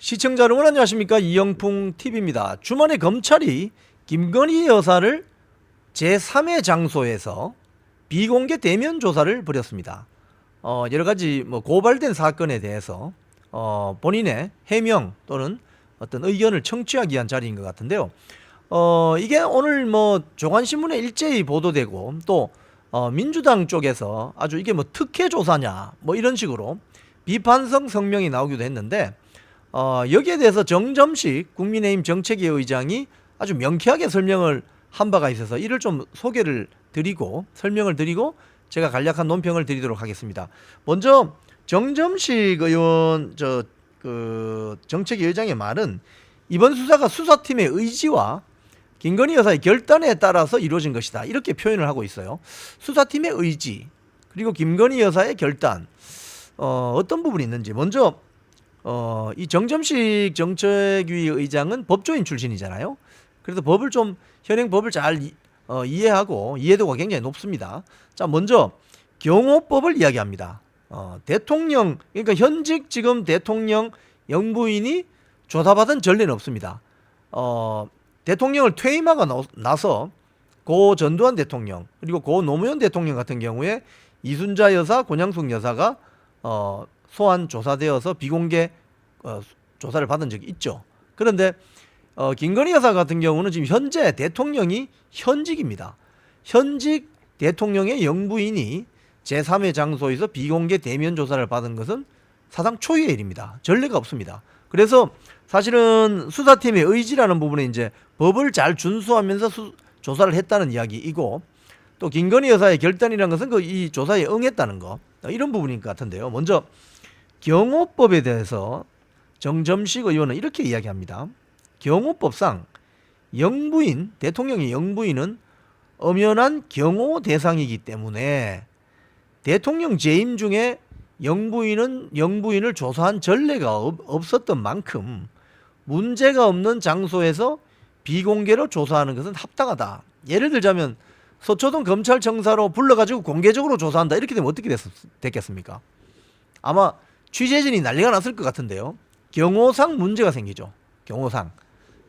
시청자 여러분 안녕하십니까, 이영풍 TV입니다. 주말에 검찰이 김건희 여사를 제3의 장소에서 비공개 대면 조사를 벌였습니다. 여러가지 고발된 사건에 대해서 본인의 해명 또는 어떤 의견을 청취하기 위한 자리인 것 같은데요. 이게 오늘 조간신문에 일제히 보도되고 또 민주당 쪽에서 아주 이게 특혜 조사냐 이런 식으로 비판성 성명이 나오기도 했는데, 여기에 대해서 정점식 국민의힘 정책위 의장이 아주 명쾌하게 설명을 한 바가 있어서 이를 좀 소개를 드리고 설명을 드리고 제가 간략한 논평을 드리도록 하겠습니다. 먼저 정점식 의원 정책위 의장의 말은 이번 수사가 수사팀의 의지와 김건희 여사의 결단에 따라서 이루어진 것이다, 이렇게 표현을 하고 있어요. 수사팀의 의지 그리고 김건희 여사의 결단, 어떤 부분이 있는지 먼저 이 정점식 정책위 의장은 법조인 출신이잖아요. 그래서 현행 법을 잘 이해하고 이해도가 굉장히 높습니다. 자, 먼저 경호법을 이야기합니다. 대통령, 그러니까 현직 지금 대통령 영부인이 조사받은 전례는 없습니다. 대통령을 퇴임하고 나서 고 전두환 대통령 그리고 고 노무현 대통령 같은 경우에 이순자 여사, 권양숙 여사가 소환 조사되어서 비공개 조사를 받은 적이 있죠. 그런데 김건희 여사 같은 경우는 지금 현재 대통령이 현직입니다. 현직 대통령의 영부인이 제3의 장소에서 비공개 대면 조사를 받은 것은 사상 초유의 일입니다. 전례가 없습니다. 그래서 사실은 수사팀의 의지라는 부분에 이제 법을 잘 준수하면서 조사를 했다는 이야기이고, 또 김건희 여사의 결단이라는 것은 이 조사에 응했다는 거, 이런 부분인 것 같은데요. 먼저 경호법에 대해서 정점식 의원은 이렇게 이야기합니다. 경호법상 영부인, 대통령의 영부인은 엄연한 경호 대상이기 때문에 대통령 재임 중에 영부인을 조사한 전례가 없었던 만큼 문제가 없는 장소에서 비공개로 조사하는 것은 합당하다. 예를 들자면 서초동 검찰청사로 불러가지고 공개적으로 조사한다, 이렇게 되면 어떻게 됐겠습니까? 아마 취재진이 난리가 났을 것 같은데요. 경호상 문제가 생기죠. 경호상.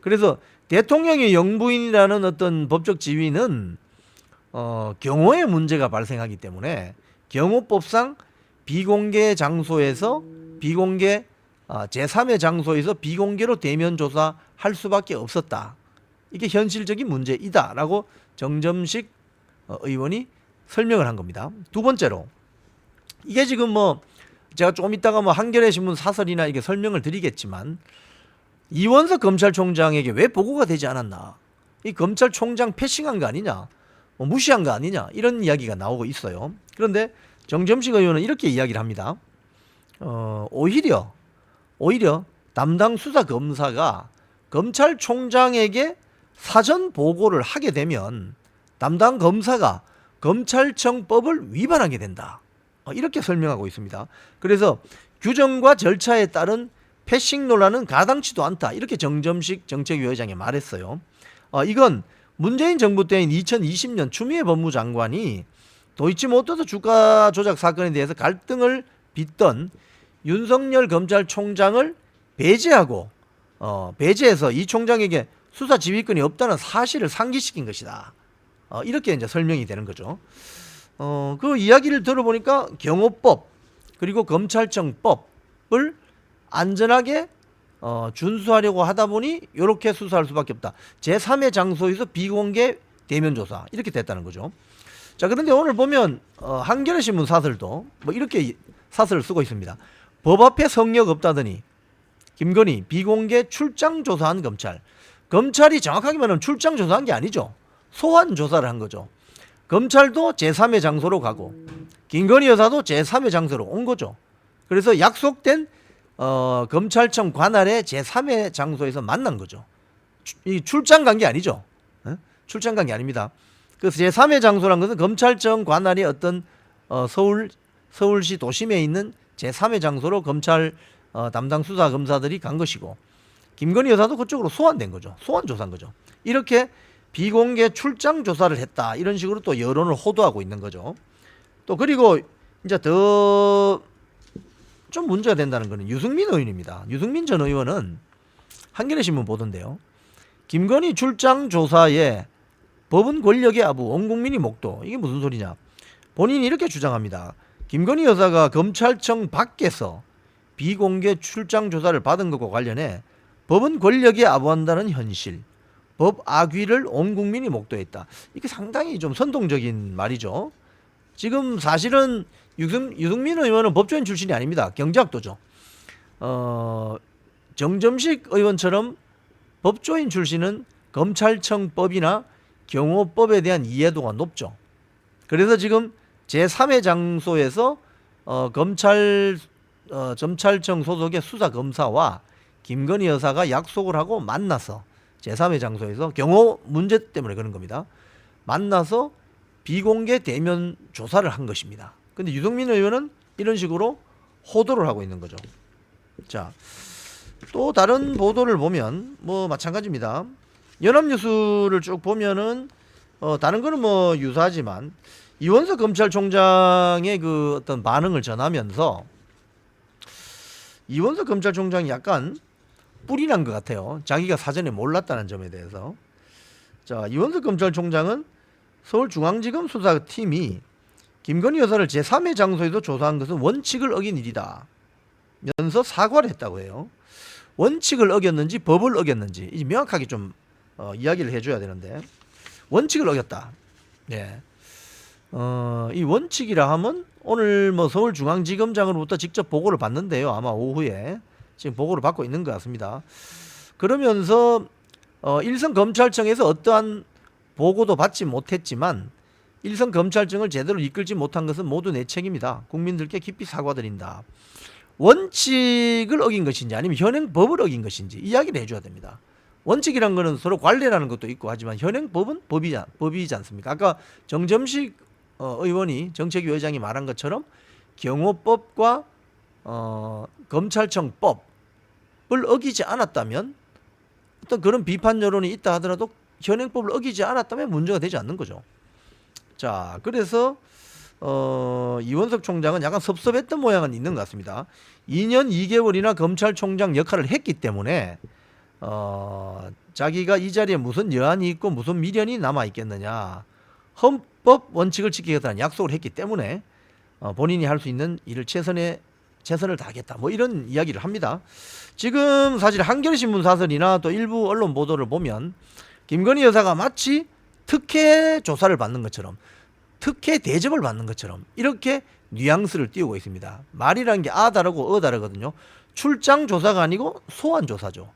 그래서 대통령의 영부인이라는 어떤 법적 지위는 경호에 문제가 발생하기 때문에 경호법상 비공개 장소에서 제3의 장소에서 비공개로 대면 조사할 수밖에 없었다. 이게 현실적인 문제이다라고 정점식 의원이 설명을 한 겁니다. 두 번째로, 이게 지금 제가 조금 이따가 한겨레 신문 사설이나 이게 설명을 드리겠지만, 이원석 검찰총장에게 왜 보고가 되지 않았나, 이 검찰총장 패싱한 거 아니냐, 무시한 거 아니냐, 이런 이야기가 나오고 있어요. 그런데 정점식 의원은 이렇게 이야기를 합니다. 오히려 담당 수사 검사가 검찰총장에게 사전 보고를 하게 되면 담당 검사가 검찰청법을 위반하게 된다, 이렇게 설명하고 있습니다. 그래서 규정과 절차에 따른 패싱 논란은 가당치도 않다, 이렇게 정점식 정책위 의장이 말했어요. 이건 문재인 정부 때인 2020년 추미애 법무장관이 도이치모터스 주가 조작 사건에 대해서 갈등을 빚던 윤석열 검찰총장을 배제해서 이 총장에게 수사 지휘권이 없다는 사실을 상기시킨 것이다, 이렇게 이제 설명이 되는 거죠. 그 이야기를 들어보니까 경호법 그리고 검찰청법을 안전하게 준수하려고 하다 보니 이렇게 수사할 수밖에 없다. 제3의 장소에서 비공개 대면 조사, 이렇게 됐다는 거죠. 자, 그런데 오늘 보면 한겨레 신문 사설도 이렇게 사설을 쓰고 있습니다. 법 앞에 성역 없다더니 김건희 비공개 출장 조사한 검찰이 정확하게 말하면 출장 조사한 게 아니죠. 소환 조사를 한 거죠. 검찰도 제3의 장소로 가고 김건희 여사도 제3의 장소로 온 거죠. 그래서 약속된 검찰청 관할의 제3의 장소에서 만난 거죠. 이 출장 간 게 아니죠. 출장 간 게 아닙니다. 그 제3의 장소란 것은 검찰청 관할이 어떤 서울시 도심에 있는 제3의 장소로 검찰 담당 수사 검사들이 간 것이고, 김건희 여사도 그쪽으로 소환된 거죠. 소환 조사한 거죠. 이렇게 비공개 출장 조사를 했다, 이런 식으로 또 여론을 호도하고 있는 거죠. 또 그리고 이제 더 좀 문제가 된다는 것은 유승민 의원입니다. 유승민 전 의원은 한겨레 신문 보던데요. 김건희 출장 조사에 법은 권력의 아부, 온 국민이 목도. 이게 무슨 소리냐? 본인이 이렇게 주장합니다. 김건희 여사가 검찰청 밖에서 비공개 출장 조사를 받은 것과 관련해 법은 권력에 아부한다는 현실, 법 악위를 온 국민이 목도했다. 이게 상당히 좀 선동적인 말이죠. 지금 사실은 유승민 의원은 법조인 출신이 아닙니다. 경제학도죠. 정점식 의원처럼 법조인 출신은 검찰청법이나 경호법에 대한 이해도가 높죠. 그래서 지금 제3의 장소에서 검찰청 소속의 수사검사와 김건희 여사가 약속을 하고 만나서 제3의 장소에서 경호 문제 때문에 그런 겁니다. 만나서 비공개 대면 조사를 한 것입니다. 근데 유승민 의원은 이런 식으로 호도를 하고 있는 거죠. 자, 또 다른 보도를 보면 뭐 마찬가지입니다. 연합뉴스를 쭉 보면은 다른 거는 뭐 유사하지만 이원석 검찰총장의 그 어떤 반응을 전하면서 이원석 검찰총장이 약간 뿔이 난 것 같아요. 자기가 사전에 몰랐다는 점에 대해서. 자, 이원석 검찰총장은 서울중앙지검 수사팀이 김건희 여사를 제3의 장소에서 조사한 것은 원칙을 어긴 일이다 면서 사과를 했다고 해요. 원칙을 어겼는지 법을 어겼는지 이제 명확하게 좀 이야기를 해줘야 되는데 원칙을 어겼다. 네. 이 원칙이라 하면 오늘 뭐 서울중앙지검장으로부터 직접 보고를 받는데요. 아마 오후에 지금 보고를 받고 있는 것 같습니다. 그러면서 일선 검찰청에서 어떠한 보고도 받지 못했지만 일선 검찰청을 제대로 이끌지 못한 것은 모두 내 책임이다. 국민들께 깊이 사과드린다. 원칙을 어긴 것인지 아니면 현행법을 어긴 것인지 이야기를 해줘야 됩니다. 원칙이란 거는 서로 관례라는 것도 있고 하지만 현행법은 법이지 않습니까? 아까 정점식 의원이 정책위원장이 말한 것처럼 경호법과 검찰청법을 어기지 않았다면 어떤 그런 비판 여론이 있다 하더라도 현행법을 어기지 않았다면 문제가 되지 않는 거죠. 자, 그래서 이원석 총장은 약간 섭섭했던 모양은 있는 것 같습니다. 2년 2개월이나 검찰총장 역할을 했기 때문에 자기가 이 자리에 무슨 여한이 있고 무슨 미련이 남아 있겠느냐. 헌법 원칙을 지키겠다는 약속을 했기 때문에 본인이 할 수 있는 일을 최선을 다하겠다. 뭐 이런 이야기를 합니다. 지금 사실 한겨레신문 사설이나 또 일부 언론 보도를 보면 김건희 여사가 마치 특혜 조사를 받는 것처럼 특혜 대접을 받는 것처럼 이렇게 뉘앙스를 띄우고 있습니다. 말이라는 게 다르고 다르거든요. 출장 조사가 아니고 소환 조사죠.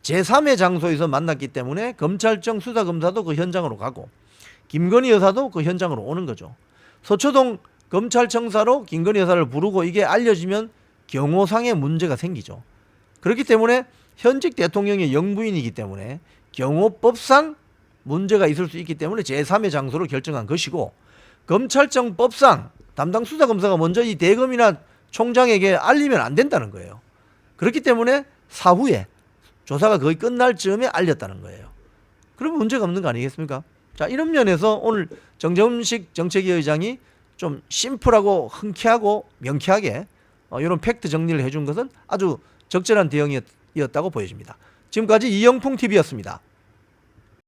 제3의 장소에서 만났기 때문에 검찰청 수사검사도 그 현장으로 가고 김건희 여사도 그 현장으로 오는 거죠. 서초동 검찰청사로 김건희 여사를 부르고 이게 알려지면 경호상의 문제가 생기죠. 그렇기 때문에 현직 대통령의 영부인이기 때문에 경호법상 문제가 있을 수 있기 때문에 제3의 장소로 결정한 것이고 검찰청법상 담당 수사검사가 먼저 이 대검이나 총장에게 알리면 안 된다는 거예요. 그렇기 때문에 사후에 조사가 거의 끝날 즈음에 알렸다는 거예요. 그럼 문제가 없는 거 아니겠습니까? 자, 이런 면에서 오늘 정점식 정책위 의장이 좀 심플하고 흔쾌하고 명쾌하게 이런 팩트 정리를 해준 것은 아주 적절한 대응이었다고 보여집니다. 지금까지 이영풍TV였습니다.